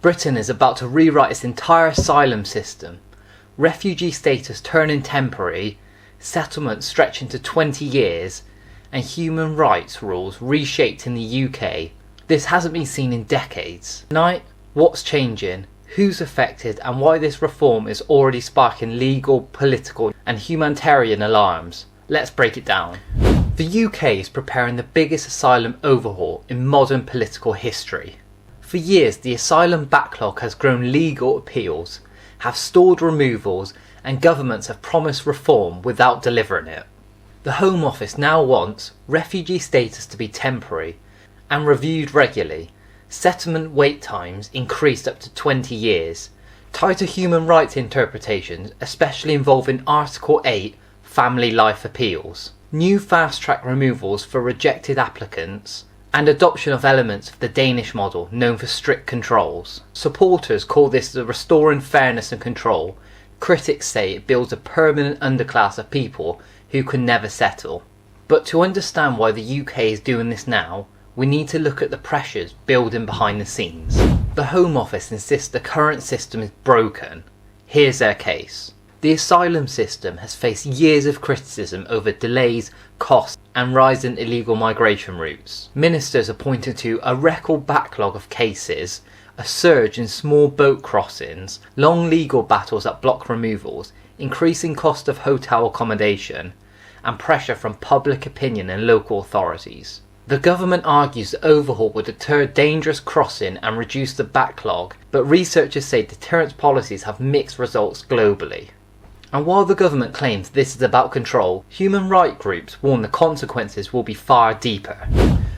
Britain is about to rewrite its entire asylum system, refugee status turning temporary, settlements stretching to 20 years, and human rights rules reshaped in the UK. This hasn't been seen in decades. Tonight, what's changing, who's affected, and why this reform is already sparking legal, political, and humanitarian alarms. Let's break it down. The UK is preparing the biggest asylum overhaul in modern political history. For years, the asylum backlog has grown legal appeals, have stalled removals, and governments have promised reform without delivering it. The Home Office now wants refugee status to be temporary and reviewed regularly, settlement wait times increased up to 20 years, tighter human rights interpretations, especially involving Article 8 family life appeals, new fast-track removals for rejected applicants, and adoption of elements of the Danish model known for strict controls. Supporters call this the restoring fairness and control. Critics say it builds a permanent underclass of people who can never settle. But to understand why the UK is doing this now, we need to look at the pressures building behind the scenes. The Home Office insists the current system is broken. Here's their case. The asylum system has faced years of criticism over delays, costs, and rising illegal migration routes. Ministers are pointing to a record backlog of cases, a surge in small boat crossings, long legal battles that block removals, increasing cost of hotel accommodation, and pressure from public opinion and local authorities. The government argues the overhaul would deter dangerous crossing and reduce the backlog, but researchers say deterrence policies have mixed results globally. And while the government claims this is about control, human rights groups warn the consequences will be far deeper.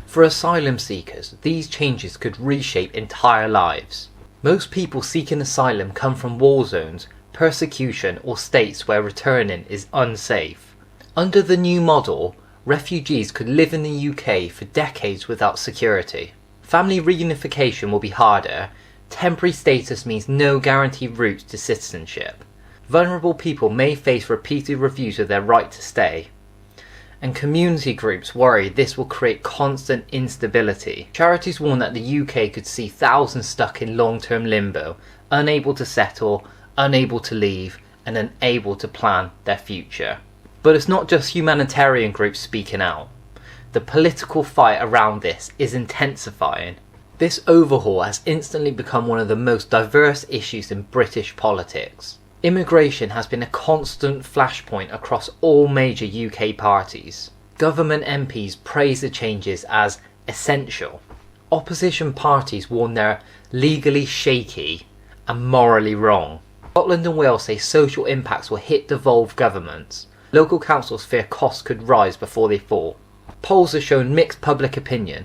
For asylum seekers, these changes could reshape entire lives. Most people seeking asylum come from war zones, persecution, or states where returning is unsafe. Under the new model, refugees could live in the UK for decades without security. Family reunification will be harder. Temporary status means no guaranteed routes to citizenship. Vulnerable people may face repeated reviews of their right to stay. And community groups worry this will create constant instability. Charities warn that the UK could see thousands stuck in long-term limbo, unable to settle, unable to leave, and unable to plan their future. But it's not just humanitarian groups speaking out. The political fight around this is intensifying. This overhaul has instantly become one of the most diverse issues in British politics. Immigration has been a constant flashpoint across all major UK parties. Government MPs praise the changes as essential. Opposition parties warn they're legally shaky and morally wrong. Scotland and Wales say social impacts will hit devolved governments. Local councils fear costs could rise before they fall. Polls have shown mixed public opinion.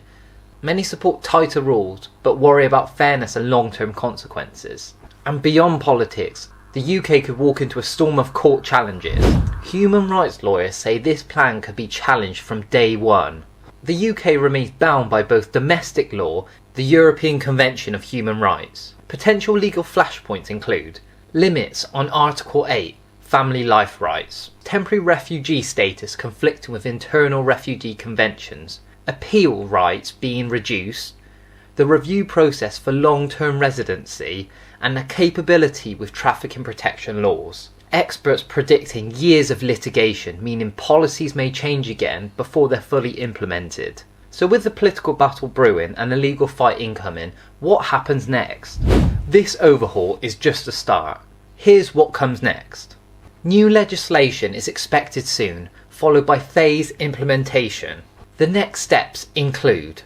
Many support tighter rules but worry about fairness and long-term consequences. And beyond politics, the UK could walk into a storm of court challenges. Human rights lawyers say this plan could be challenged from day one. The UK remains bound by both domestic law, the European Convention of Human Rights. Potential legal flashpoints include limits on Article 8, family life rights, temporary refugee status conflicting with internal refugee conventions, appeal rights being reduced, the review process for long-term residency, and the capability with trafficking protection laws. Experts predicting years of litigation, meaning policies may change again before they're fully implemented. So with the political battle brewing and the legal fight incoming, what happens next? This overhaul is just a start. Here's what comes next. New legislation is expected soon, followed by phased implementation. The next steps include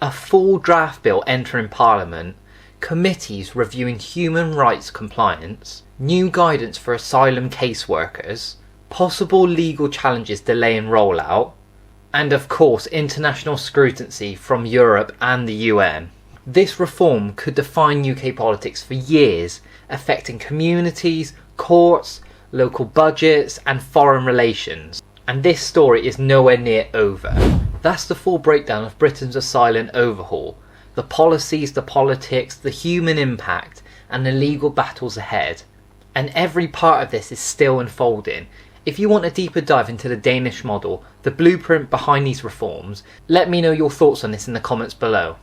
a full draft bill entering Parliament, committees reviewing human rights compliance, new guidance for asylum caseworkers, possible legal challenges delaying rollout, and of course international scrutiny from Europe and the UN. This reform could define UK politics for years, affecting communities, courts, local budgets and foreign relations. And this story is nowhere near over. That's the full breakdown of Britain's asylum overhaul. The policies, the politics, the human impact, and the legal battles ahead. And every part of this is still unfolding. If you want a deeper dive into the Danish model, the blueprint behind these reforms, let me know your thoughts on this in the comments below.